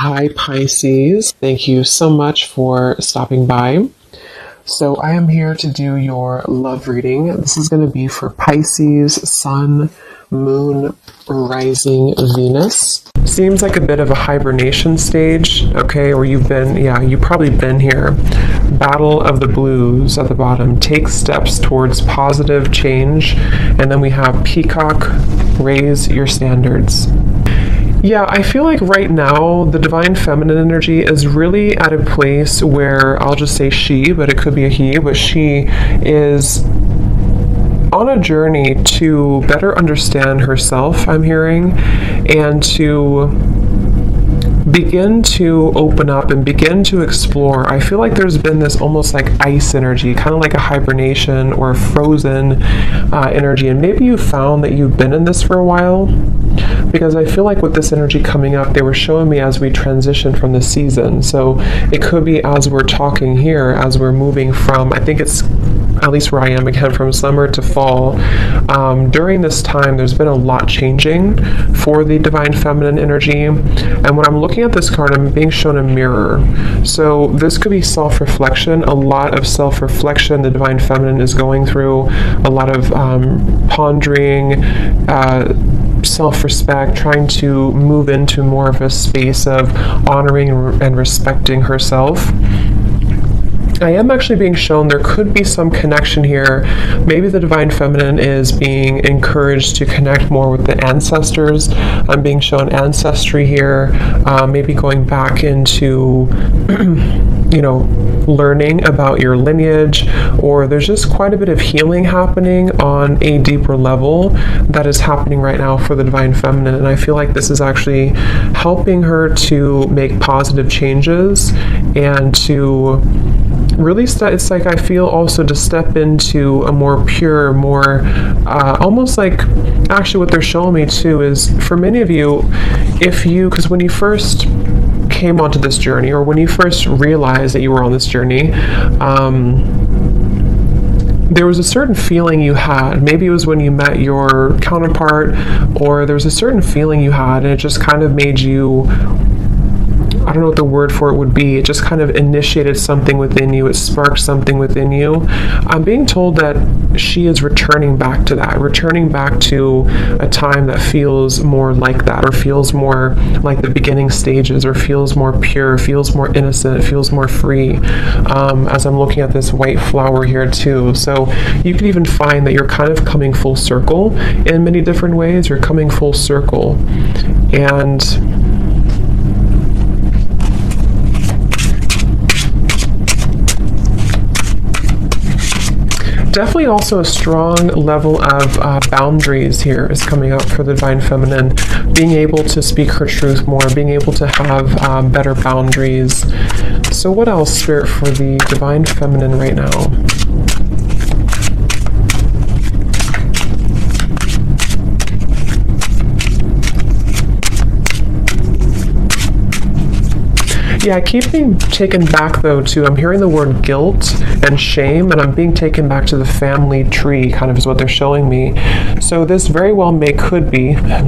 Hi Pisces, thank you so much for stopping by. So I am here to do your love reading. This is going to be for Pisces, Sun, Moon, Rising, Venus. Seems like a bit of a hibernation stage, okay, or you've probably been here. Battle of the Blues at the bottom. Take steps towards positive change. And then we have Peacock, raise your standards. Yeah, I feel like right now the divine feminine energy is really at a place where I'll just say she, but it could be a he, but she is on a journey to better understand herself, I'm hearing, and to begin to open up and begin to explore. I feel like there's been this almost like ice energy, kind of like a hibernation or a frozen energy, and maybe you found that you've been in this for a while, because I feel like with this energy coming up, they were showing me as we transition from the season. So it could be as we're talking here, as we're moving from, I think it's at least where I am again, from summer to fall. During this time, there's been a lot changing for the divine feminine energy. And when I'm looking at this card, I'm being shown a mirror. So this could be self-reflection, a lot of self-reflection the divine feminine is going through, a lot of pondering, self-respect, trying to move into more of a space of honoring and respecting herself. I am actually being shown there could be some connection here. Maybe the divine feminine is being encouraged to connect more with the ancestors. I'm being shown ancestry here, maybe going back into learning about your lineage, or there's just quite a bit of healing happening on a deeper level that is happening right now for the divine feminine. And I feel like this is actually helping her to make positive changes and to really it's like I feel also to step into a more pure, more almost like, actually what they're showing me too is for many of you, because when you first came onto this journey, or when you first realized that you were on this journey, there was a certain feeling you had. Maybe it was when you met your counterpart, or there was a certain feeling you had, and it just kind of made you, I don't know what the word for it would be. It just kind of initiated something within you. It sparked something within you. I'm being told that she is returning back to that, returning back to a time that feels more like that, or feels more like the beginning stages, or feels more pure, feels more innocent, feels more free, as I'm looking at this white flower here too. So you could even find that you're kind of coming full circle in many different ways. You're coming full circle. And definitely also a strong level of boundaries here is coming up for the divine feminine, being able to speak her truth more, being able to have better boundaries. So what else, Spirit, for the divine feminine right now? Yeah, I keep being taken back though to, I'm hearing the word guilt and shame, and I'm being taken back to the family tree, kind of is what they're showing me. So this very well could be a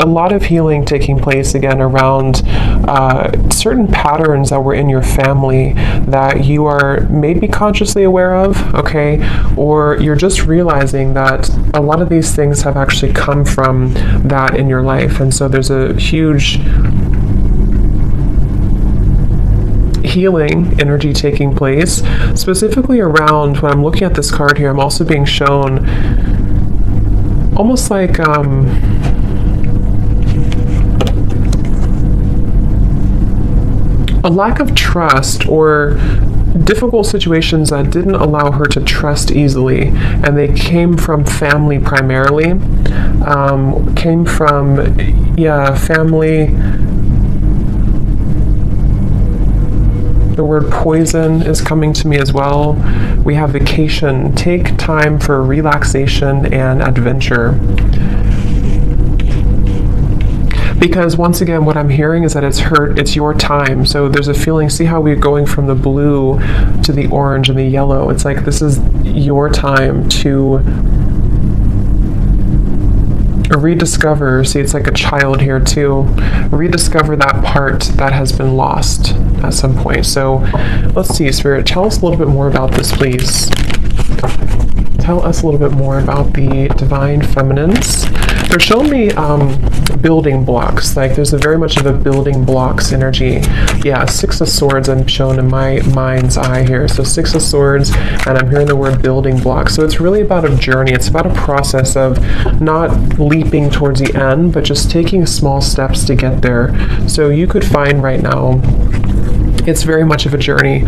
lot of healing taking place again around certain patterns that were in your family that you are maybe consciously aware of, okay, or you're just realizing that a lot of these things have actually come from that in your life. And so there's a huge healing energy taking place, specifically around, when I'm looking at this card here, I'm also being shown almost like a lack of trust, or difficult situations that didn't allow her to trust easily, and they came from family primarily, family. The word poison is coming to me as well. We have vacation. Take time for relaxation and adventure. Because once again, what I'm hearing is that it's your time. So there's a feeling, see how we're going from the blue to the orange and the yellow. It's like this is your time to rediscover, see, it's like a child here too, rediscover that part that has been lost at some point. So let's see, Spirit, tell us a little bit more about this, please. Tell us a little bit more about the divine feminines. They're showing me building blocks. Like there's a very much of a building blocks energy. Yeah, Six of Swords I'm shown in my mind's eye here. So Six of Swords, and I'm hearing the word building blocks. So it's really about a journey. It's about a process of not leaping towards the end, but just taking small steps to get there. So you could find right now, it's very much of a journey.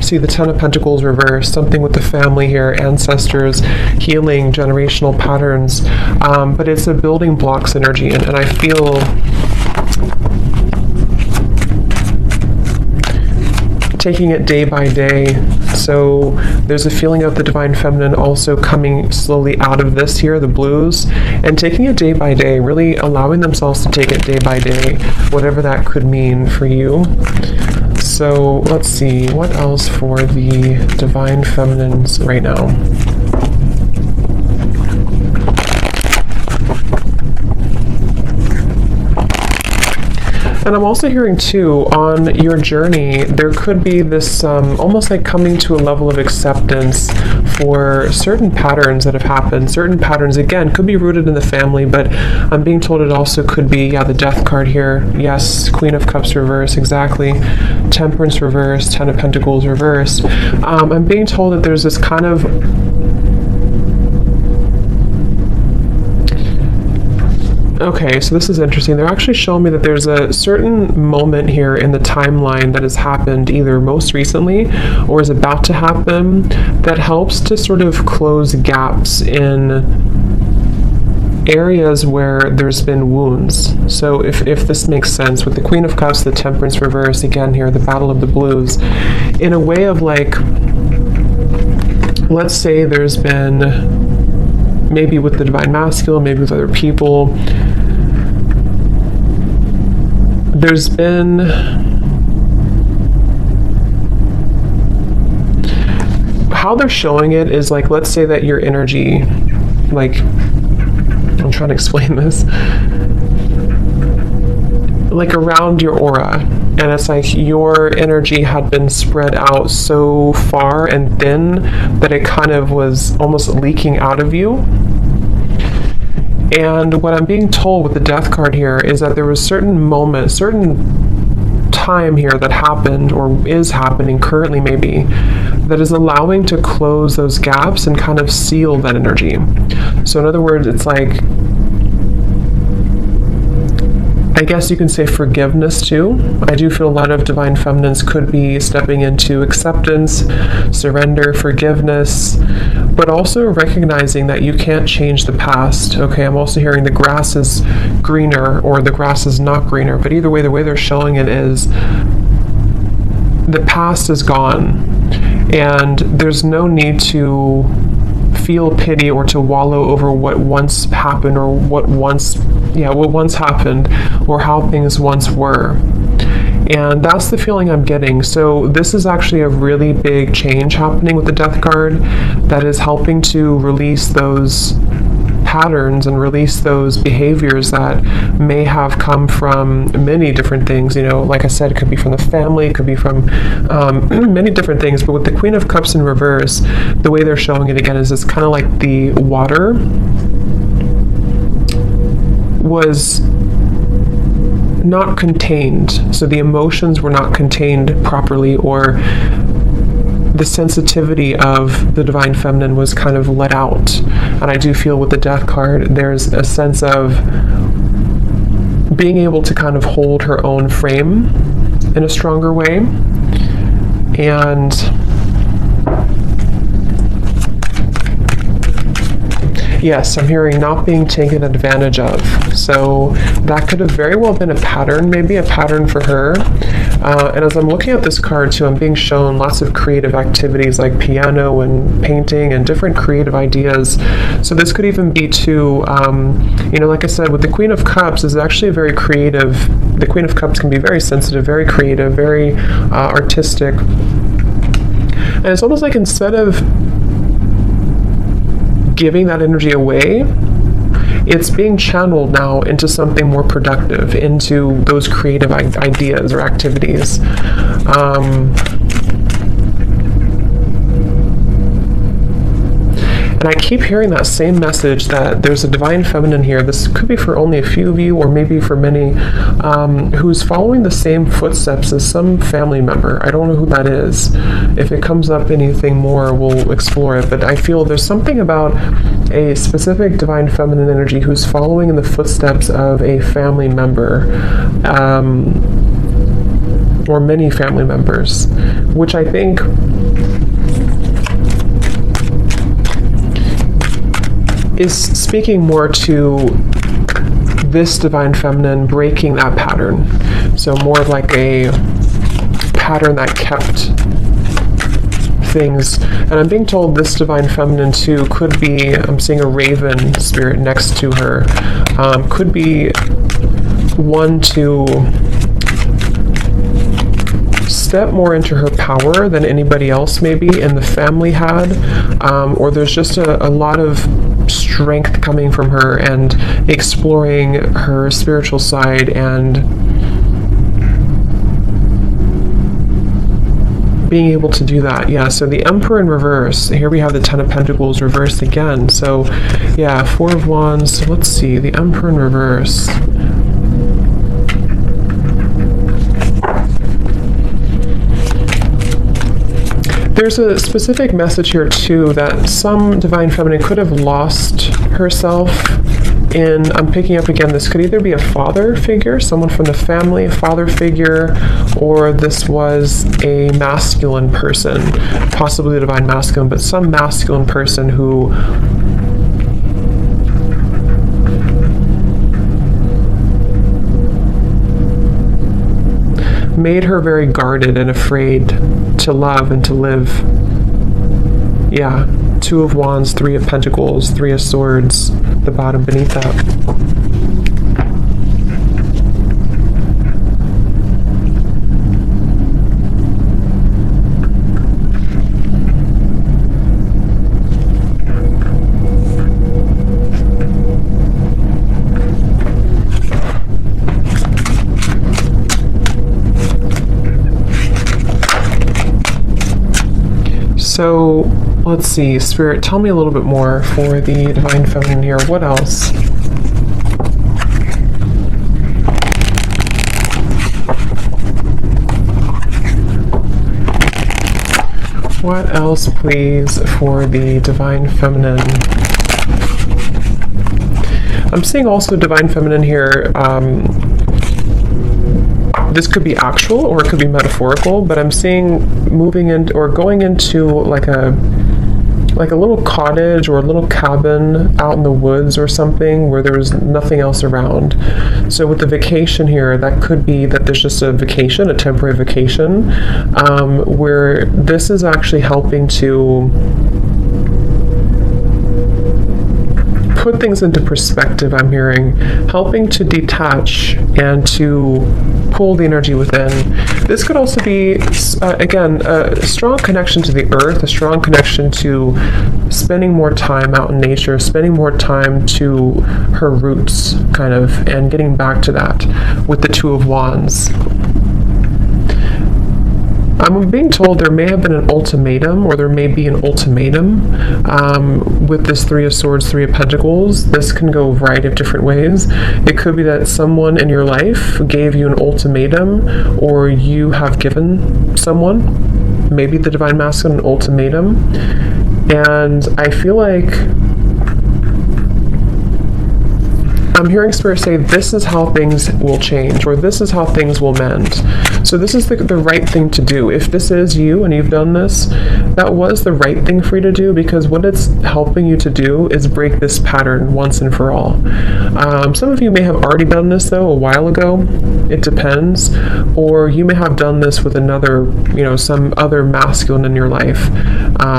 See the Ten of Pentacles reversed, something with the family here, ancestors, healing, generational patterns. But it's a building blocks energy, and I feel taking it day by day. So there's a feeling of the divine feminine also coming slowly out of this here, the blues, and taking it day by day, really allowing themselves to take it day by day, whatever that could mean for you. So let's see, what else for the divine feminines right now? And I'm also hearing too, on your journey, there could be this almost like coming to a level of acceptance for certain patterns that have happened. Certain patterns, again, could be rooted in the family, but I'm being told it also could be, yeah, the Death card here. Yes, Queen of Cups reverse, exactly. Temperance reverse, Ten of Pentacles reverse. I'm being told that there's this kind of okay, so this is interesting. They're actually showing me that there's a certain moment here in the timeline that has happened either most recently or is about to happen that helps to sort of close gaps in areas where there's been wounds. So if this makes sense, with the Queen of Cups, the Temperance reverse, again here, the Battle of the Blues, in a way of like, let's say there's been, maybe with the Divine Masculine, maybe with other people, there's been how they're showing it is like, let's say that your energy, like, I'm trying to explain this, like around your aura, and it's like your energy had been spread out so far and thin that it kind of was almost leaking out of you. And what I'm being told with the Death card here is that there was certain moment, certain time here that happened or is happening currently maybe, that is allowing to close those gaps and kind of seal that energy. So in other words, it's like, I guess you can say forgiveness too. I do feel a lot of divine feminines could be stepping into acceptance, surrender, forgiveness, but also recognizing that you can't change the past. Okay, I'm also hearing the grass is greener or the grass is not greener, but either way, the way they're showing it is the past is gone and there's no need to feel pity or to wallow over what once happened or what once happened or how things once were. And that's the feeling I'm getting. So this is actually a really big change happening with the Death card that is helping to release those patterns and release those behaviors that may have come from many different things. You know, like I said, it could be from the family, it could be from many different things. But with the Queen of Cups in reverse, the way they're showing it again is it's kind of like the water was not contained. So the emotions were not contained properly, or the sensitivity of the divine feminine was kind of let out. And I do feel with the Death card, there's a sense of being able to kind of hold her own frame in a stronger way. And yes, I'm hearing not being taken advantage of. So that could have very well been a pattern, maybe a pattern for her. And as I'm looking at this card too, I'm being shown lots of creative activities like piano and painting and different creative ideas. So this could even be too, you know, like I said, with the Queen of Cups is actually a very creative, the Queen of Cups can be very sensitive, very creative, very artistic. And it's almost like instead of giving that energy away, it's being channeled now into something more productive, into those creative ideas or activities. And I keep hearing that same message that there's a divine feminine here. This could be for only a few of you, or maybe for many, who's following the same footsteps as some family member. I don't know who that is. If it comes up anything more, we'll explore it. But I feel there's something about a specific divine feminine energy who's following in the footsteps of a family member, or many family members, which I think is speaking more to this divine feminine breaking that pattern. So more of like a pattern that kept things. And I'm being told this divine feminine too could be, I'm seeing a raven spirit next to her, could be one to step more into her power than anybody else maybe in the family had, or there's just a lot of strength coming from her and exploring her spiritual side and being able to do that. Yeah, so the Emperor in reverse. Here we have the Ten of Pentacles reversed again. So yeah, Four of Wands. Let's see, the Emperor in reverse. There's a specific message here too that some divine feminine could have lost herself in, I'm picking up again, this could either be a father figure, someone from the family, a father figure, or this was a masculine person, possibly a divine masculine, but some masculine person who made her very guarded and afraid to love and to live. Yeah, Two of Wands, Three of Pentacles, Three of Swords, the bottom beneath that. So let's see, Spirit, tell me a little bit more for the divine feminine here. What else? What else, please, for the divine feminine? I'm seeing also divine feminine here. This could be actual or it could be metaphorical, but I'm seeing moving in or going into like a little cottage or a little cabin out in the woods or something where there was nothing else around. So with the vacation here, that could be that there's just a vacation, a temporary vacation, where this is actually helping to put things into perspective. I'm hearing helping to detach and to pull the energy within. This could also be again a strong connection to the earth, a strong connection to spending more time out in nature, spending more time to her roots kind of, and getting back to that with the Two of Wands. I'm being told there may have been an ultimatum, or there may be an ultimatum with this Three of Swords, Three of Pentacles. This can go a variety of different ways. It could be that someone in your life gave you an ultimatum, or you have given someone, maybe the divine masculine, an ultimatum. And I feel like I'm hearing Spirit say this is how things will change, or this is how things will mend. So this is the right thing to do. If this is you and you've done this, that was the right thing for you to do, because what it's helping you to do is break this pattern once and for all. Some of you may have already done this though a while ago. It depends. Or you may have done this with another, some other masculine in your life,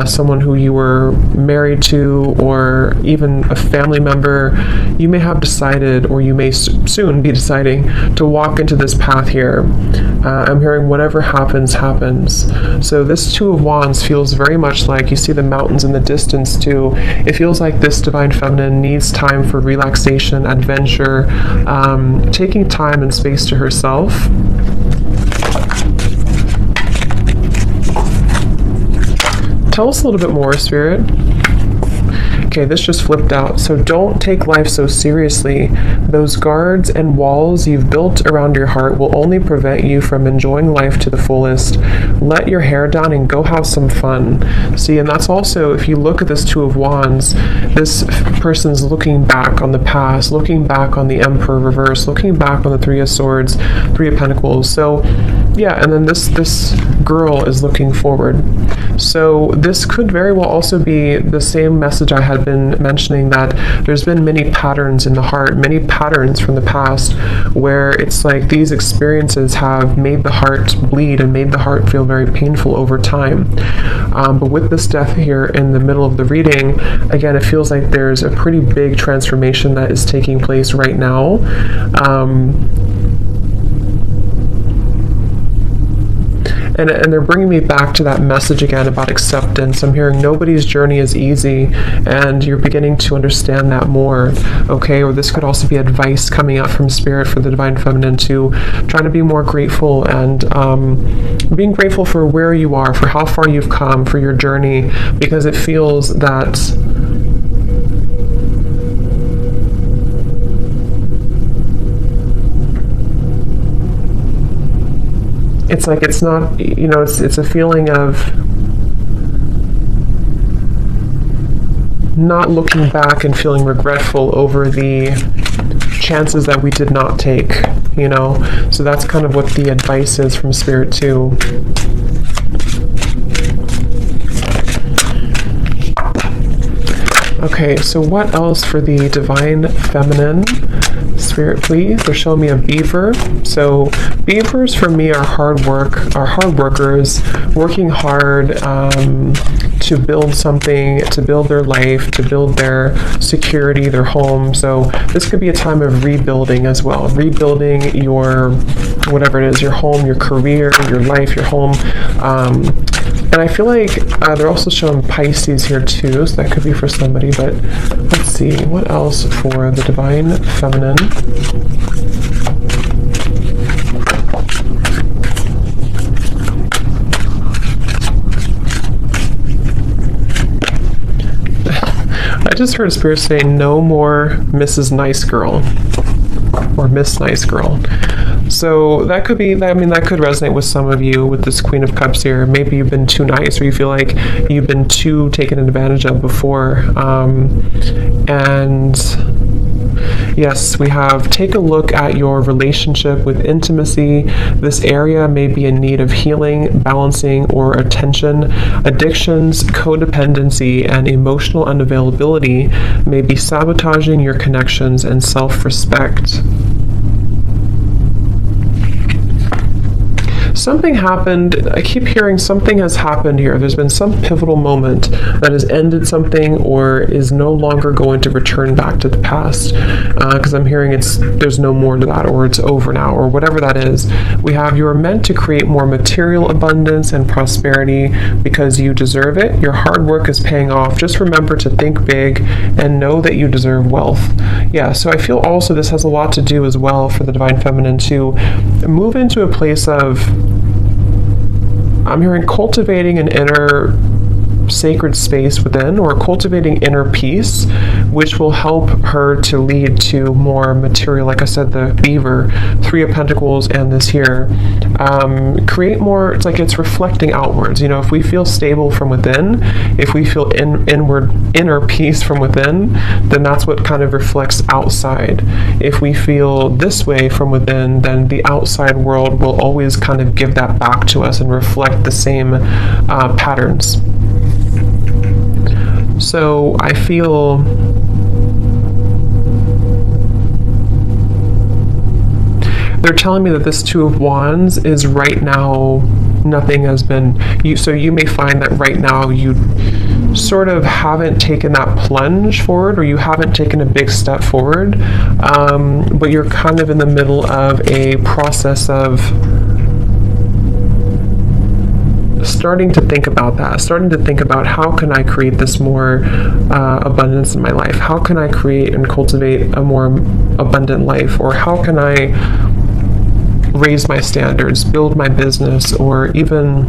someone who you were married to, or even a family member. You may have decided, or you may soon be deciding, to walk into this path here. I'm hearing whatever happens, happens. So this Two of Wands feels very much like, you see the mountains in the distance too. It feels like this Divine Feminine needs time for relaxation, adventure, taking time and space to herself. Tell us a little bit more, Spirit. Okay, this just flipped out. So don't take life so seriously. Those guards and walls you've built around your heart will only prevent you from enjoying life to the fullest. Let your hair down and go have some fun. See, and that's also, if you look at this Two of Wands, this person's looking back on the past, looking back on the Emperor reverse, looking back on the Three of Swords, Three of Pentacles. So yeah, and then this girl is looking forward. So this could very well also be the same message I had been mentioning, that there's been many patterns in the heart, many patterns from the past, where it's like these experiences have made the heart bleed and made the heart feel very painful over time. But with this death here in the middle of the reading, again, it feels like there's a pretty big transformation that is taking place right now. And they're bringing me back to that message again about acceptance. I'm hearing nobody's journey is easy, and you're beginning to understand that more, okay? Or this could also be advice coming out from Spirit for the Divine Feminine to try to be more grateful, and being grateful for where you are, for how far you've come, for your journey, because it feels that it's like it's not, it's a feeling of not looking back and feeling regretful over the chances that we did not take, So that's kind of what the advice is from Spirit too. Okay, so what else for the Divine Feminine? Spirit, please. They're showing me a beaver. So beavers for me are hard workers, working hard to build something, to build their life, to build their security, their home. So this could be a time of rebuilding as well. Rebuilding your, whatever it is, your home, your career, your life, your home. And I feel like they're also showing Pisces here too, so that could be for somebody, but let's see, what else for the Divine Feminine? I just heard Spirit say, no more Mrs. Nice Girl, or Miss Nice Girl. So that could be, that could resonate with some of you with this Queen of Cups here. Maybe you've been too nice, or you feel like you've been too taken advantage of before. And yes, we have, take a look at your relationship with intimacy. This area may be in need of healing, balancing, or attention. Addictions, codependency, and emotional unavailability may be sabotaging your connections and self-respect. Something happened. I keep hearing something has happened here. There's been some pivotal moment that has ended something, or is no longer going to return back to the past. Because I'm hearing there's no more to that, or it's over now, or whatever that is. We have, you are meant to create more material abundance and prosperity because you deserve it. Your hard work is paying off. Just remember to think big and know that you deserve wealth. Yeah, so I feel also this has a lot to do as well for the Divine Feminine to move into a place of, I'm hearing cultivating an inner sacred space within, or cultivating inner peace, which will help her to lead to more material, like I said, the beaver, Three of Pentacles, and this here. Create more, it's like it's reflecting outwards. If we feel stable from within, if we feel inner peace from within, then that's what kind of reflects outside. If we feel this way from within, then the outside world will always kind of give that back to us and reflect the same patterns. So I feel they're telling me that this Two of Wands is right now, nothing has been, so you may find that right now you sort of haven't taken that plunge forward, or you haven't taken a big step forward, but you're kind of in the middle of a process of starting to think about that, starting to think about how can I create this more abundance in my life? How can I create and cultivate a more abundant life? Or how can I raise my standards, build my business, or even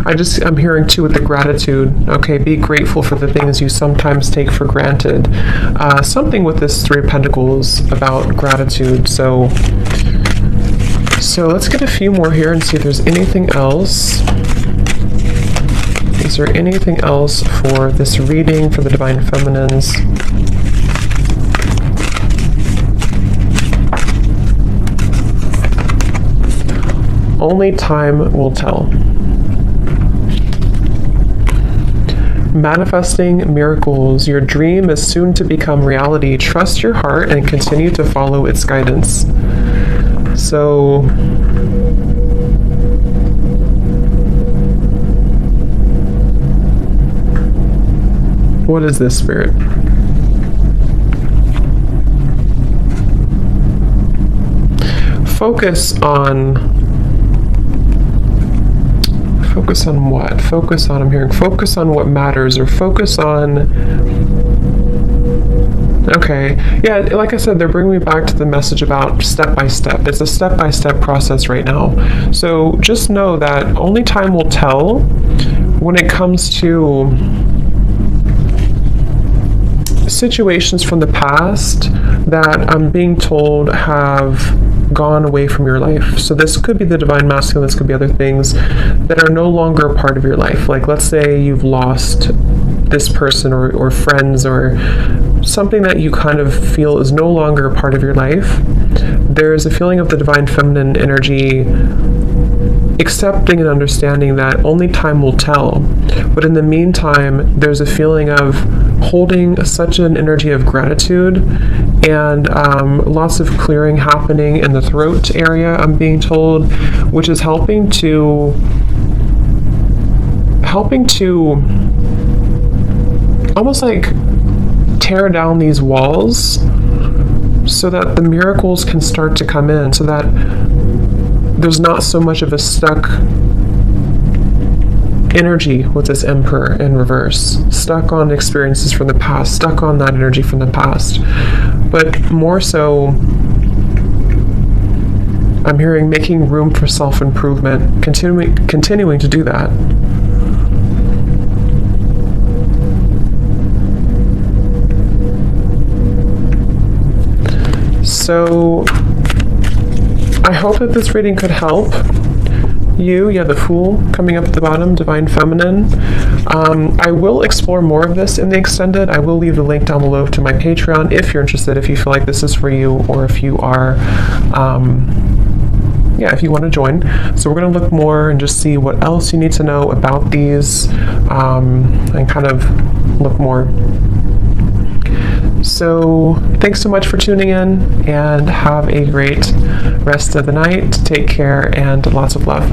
I'm hearing too with the gratitude, okay, be grateful for the things you sometimes take for granted. Something with this Three of Pentacles about gratitude. So let's get a few more here and see if there's anything else. Is there anything else for this reading for the Divine Feminines? Only time will tell. Manifesting miracles. Your dream is soon to become reality. Trust your heart and continue to follow its guidance. So, what is this, Spirit? Focus on what? Focus on, I'm hearing, focus on what matters, or focus on, okay, yeah, like I said, they're bringing me back to the message about step by step. It's a step-by-step process right now. So just know that only time will tell when it comes to situations from the past that I'm being told have gone away from your life. So this could be the Divine Masculine, this could be other things that are no longer a part of your life. Like, let's say you've lost this person or friends or something that you kind of feel is no longer a part of your life. There's a feeling of the Divine Feminine energy accepting and understanding that only time will tell. But in the meantime, there's a feeling of holding such an energy of gratitude and lots of clearing happening in the throat area, I'm being told, which is helping to almost like tear down these walls so that the miracles can start to come in, so that there's not so much of a stuck energy with this Emperor in reverse, stuck on experiences from the past, stuck on that energy from the past. But more so, I'm hearing making room for self-improvement, continuing to do that. So I hope that this reading could help you. Yeah, the Fool coming up at the bottom, Divine Feminine. I will explore more of this in the extended. I will leave the link down below to my Patreon if you're interested, if you feel like this is for you, or if you are, if you want to join. So we're going to look more and just see what else you need to know about these, and kind of look more. So thanks so much for tuning in, and have a great rest of the night. Take care and lots of love.